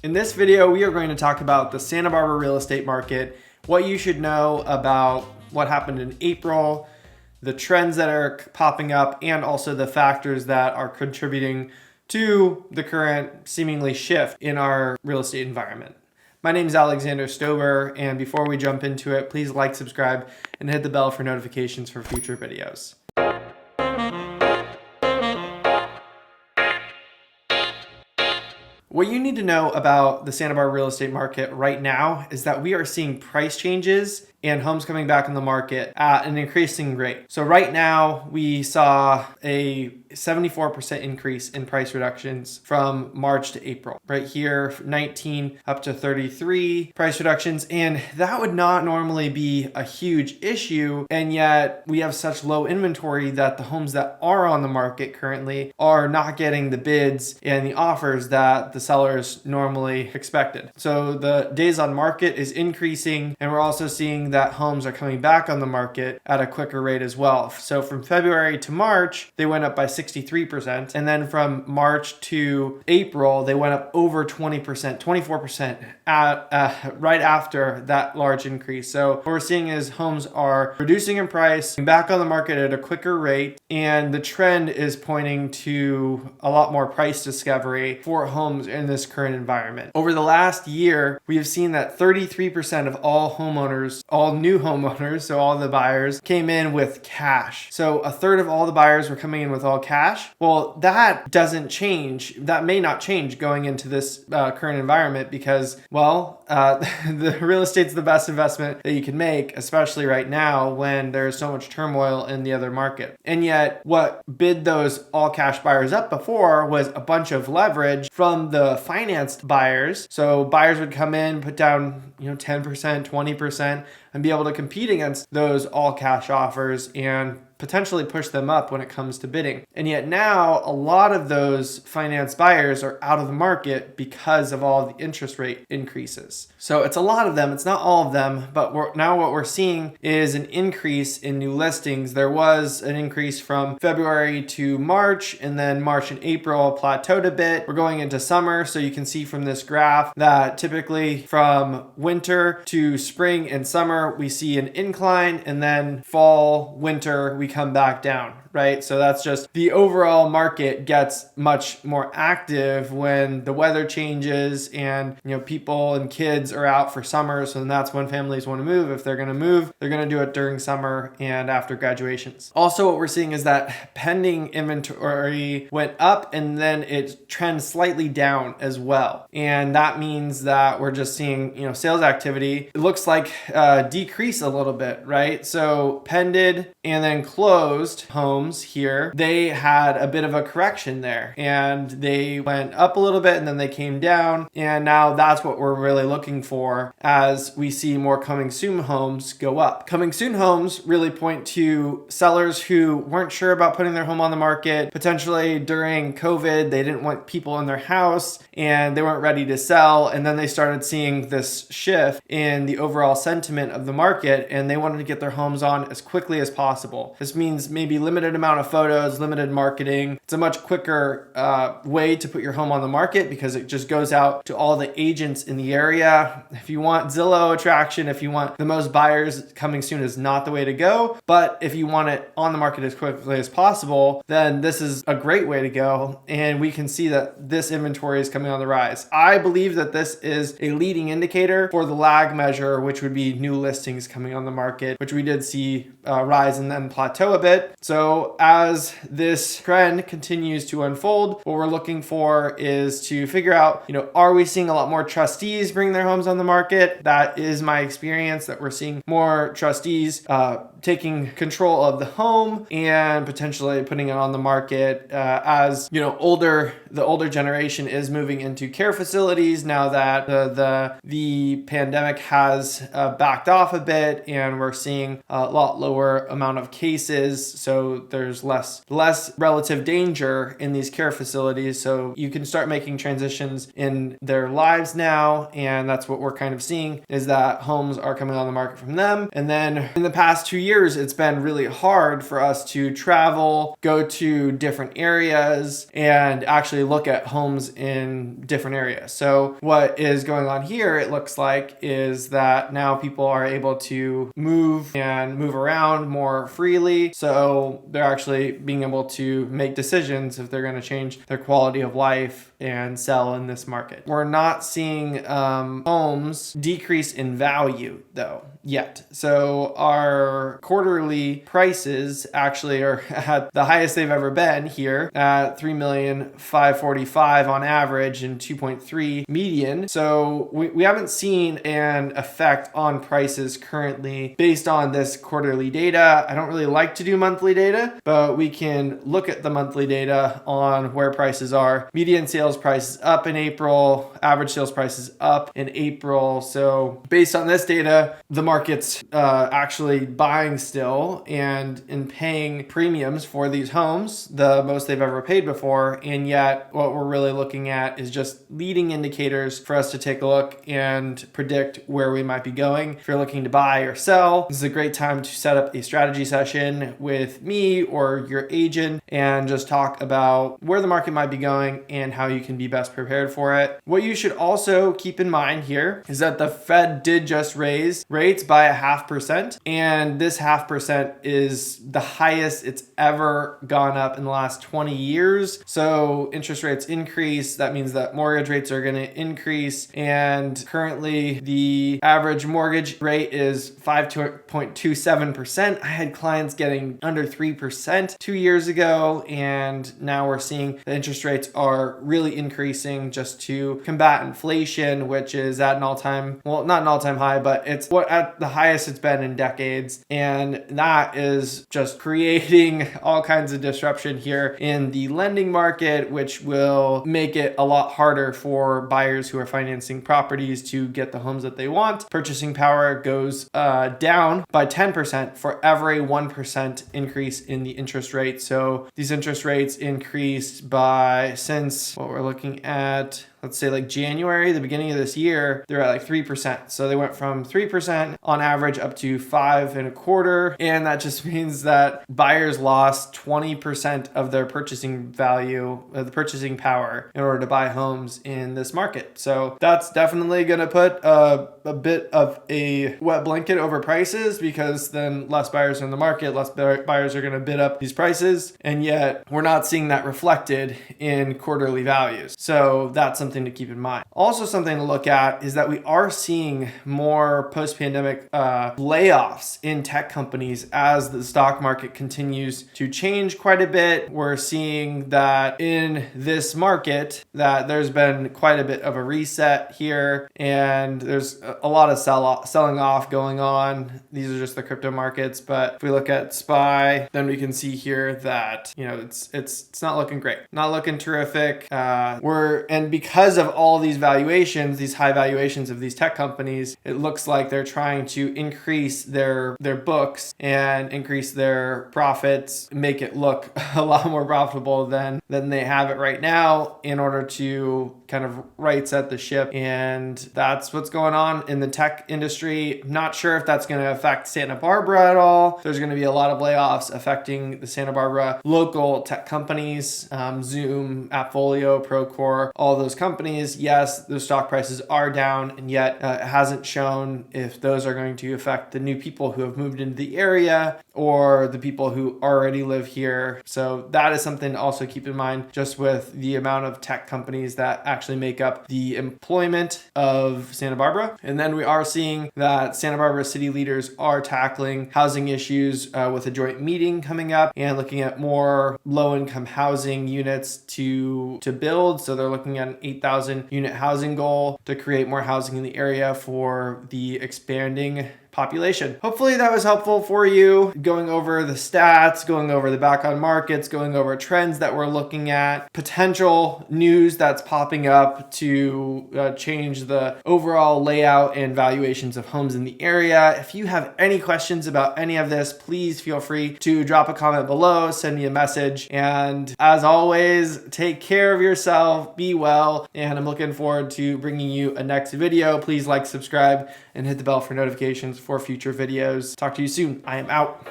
In this video, we are going to talk about the Santa Barbara real estate market, what you should know about what happened in April, the trends that are popping up, and also the factors that are contributing to the current seemingly shift in our real estate environment. My name is Alexander Stoeber, and before we jump into it, please like, subscribe, and hit the bell for notifications for future videos. What you need to know about the Santa Barbara real estate market right now is that we are seeing price changes and homes coming back on the market at an increasing rate. So right now we saw a 74% increase in price reductions from March to April. Right here, 19 up to 33 price reductions. And that would not normally be a huge issue. And yet we have such low inventory that the homes that are on the market currently are not getting the bids and the offers that the sellers normally expected. So the days on market is increasing, and we're also seeing that homes are coming back on the market at a quicker rate as well. So from February to March, they went up by 63%. And then from March to April, they went up over 20%, 24% right after that large increase. So what we're seeing is homes are reducing in price, back on the market at a quicker rate, and the trend is pointing to a lot more price discovery for homes in this current environment. Over the last year, we have seen that 33% of all homeowners, all new homeowners, so all the buyers, came in with cash. So a third of all the buyers were coming in with all cash. Well, that doesn't change. That may not change going into this current environment because, the real estate's the best investment that you can make, especially right now when there's so much turmoil in the other market. And yet what bid those all cash buyers up before was a bunch of leverage from the financed buyers. So buyers would come in, put down 10%, 20%, and be able to compete against those all cash offers and potentially push them up when it comes to bidding. And yet now a lot of those finance buyers are out of the market because of all the interest rate increases. So it's a lot of them, it's not all of them, but now what we're seeing is an increase in new listings. There was an increase from February to March, and then March and April plateaued a bit. We're going into summer, so you can see from this graph that typically from winter to spring and summer, we see an incline, and then fall, winter, we come back down, right? So that's just the overall market gets much more active when the weather changes and people and kids are out for summer. So that's when families want to move. If they're going to move, they're going to do it during summer and after graduations. Also, what we're seeing is that pending inventory went up and then it trends slightly down as well. And that means that we're just seeing, sales activity, it looks like decrease a little bit, right? So pended and then closed homes here, they had a bit of a correction there and they went up a little bit and then they came down. And now that's what we're really looking for as we see more coming soon homes go up. Coming soon homes really point to sellers who weren't sure about putting their home on the market. Potentially during COVID, they didn't want people in their house and they weren't ready to sell. And then they started seeing this shift in the overall sentiment of the market and they wanted to get their homes on as quickly as possible. This means maybe limited amount of photos, limited marketing. It's a much quicker way to put your home on the market because it just goes out to all the agents in the area. If you want Zillow attraction, if you want the most buyers, coming soon is not the way to go. But if you want it on the market as quickly as possible, then this is a great way to go. And we can see that this inventory is coming on the rise. I believe that this is a leading indicator for the lag measure, which would be new listings coming on the market, which we did see rise and then plateau a bit. So as this trend continues to unfold, what we're looking for is to figure out, are we seeing a lot more trustees bring their homes on the market? That is my experience, that we're seeing more trustees taking control of the home and potentially putting it on the market as the older generation is moving into care facilities now that the pandemic has backed off a bit and we're seeing a lot lower amount of cases, so there's less relative danger in these care facilities, so you can start making transitions in their lives now, and that's what we're kind of seeing is that homes are coming on the market from them. And then in the past 2 years, it's been really hard for us to travel, go to different areas, and actually actually look at homes in different areas. So what is going on here, it looks like, is that now people are able to move and move around more freely. So they're actually being able to make decisions if they're going to change their quality of life and sell in this market. We're not seeing homes decrease in value though yet. So our quarterly prices actually are at the highest they've ever been here at 3,545,000 on average and 2.3 median. So we haven't seen an effect on prices currently based on this quarterly data. I don't really like to do monthly data, but we can look at the monthly data on where prices are. Median sales prices up in April, average sales prices up in April. So based on this data, the market's actually buying still and in paying premiums for these homes, the most they've ever paid before. And yet what we're really looking at is just leading indicators for us to take a look and predict where we might be going. If you're looking to buy or sell, this is a great time to set up a strategy session with me or your agent and just talk about where the market might be going and how you can be best prepared for it. What you should also keep in mind here is that the Fed did just raise rates by 0.5%, and this 0.5% is the highest it's ever gone up in the last 20 years. So interest rates increase. That means that mortgage rates are going to increase, and currently the average mortgage rate is 5.27%. I had clients getting under 3% 2 years ago, and now we're seeing the interest rates are really increasing just to combat inflation, which is at an all-time, well, not an all-time high, but it's what at the highest it's been in decades. And that is just creating all kinds of disruption here in the lending market, which will make it a lot harder for buyers who are financing properties to get the homes that they want. Purchasing power goes down by 10% for every 1% increase in the interest rate. So these interest rates increased by, since what we're looking at, let's say like January, the beginning of this year, they're at like 3%. So they went from 3% on average up to 5.25%. And that just means that buyers lost 20% of their purchasing value, the purchasing power in order to buy homes in this market. So that's definitely going to put a bit of a wet blanket over prices, because then less buyers are in the market, less buyers are going to bid up these prices. And yet we're not seeing that reflected in quarterly values. So that's something to keep in mind. Also, something to look at is that we are seeing more post-pandemic layoffs in tech companies as the stock market continues to change quite a bit. We're seeing that in this market that there's been quite a bit of a reset here, and there's a lot of selling off going on. These are just the crypto markets, but if we look at SPY, then we can see here that, you know, it's not looking great, not looking terrific. And because of all these valuations, these high valuations of these tech companies, it looks like they're trying to increase their books and increase their profits, make it look a lot more profitable than they have it right now, in order to kind of right set the ship. And that's what's going on in the tech industry. I'm not sure if that's going to affect Santa Barbara at all. There's going to be a lot of layoffs affecting the Santa Barbara local tech companies, Zoom, Appfolio, Procore, all those companies. Yes, the stock prices are down, and yet it hasn't shown if those are going to affect the new people who have moved into the area or the people who already live here. So that is something to also keep in mind, just with the amount of tech companies that actually make up the employment of Santa Barbara. And then we are seeing that Santa Barbara city leaders are tackling housing issues with a joint meeting coming up and looking at more low-income housing units to build. So they're looking at an 8,000 unit housing goal to create more housing in the area for the expanding population. Hopefully that was helpful for you, going over the stats, going over the back on markets, going over trends that we're looking at, potential news that's popping up to change the overall layout and valuations of homes in the area. If you have any questions about any of this, please feel free to drop a comment below, send me a message. And as always, take care of yourself, be well, and I'm looking forward to bringing you a next video. Please like, subscribe, and hit the bell for notifications for future videos. Talk to you soon. I am out.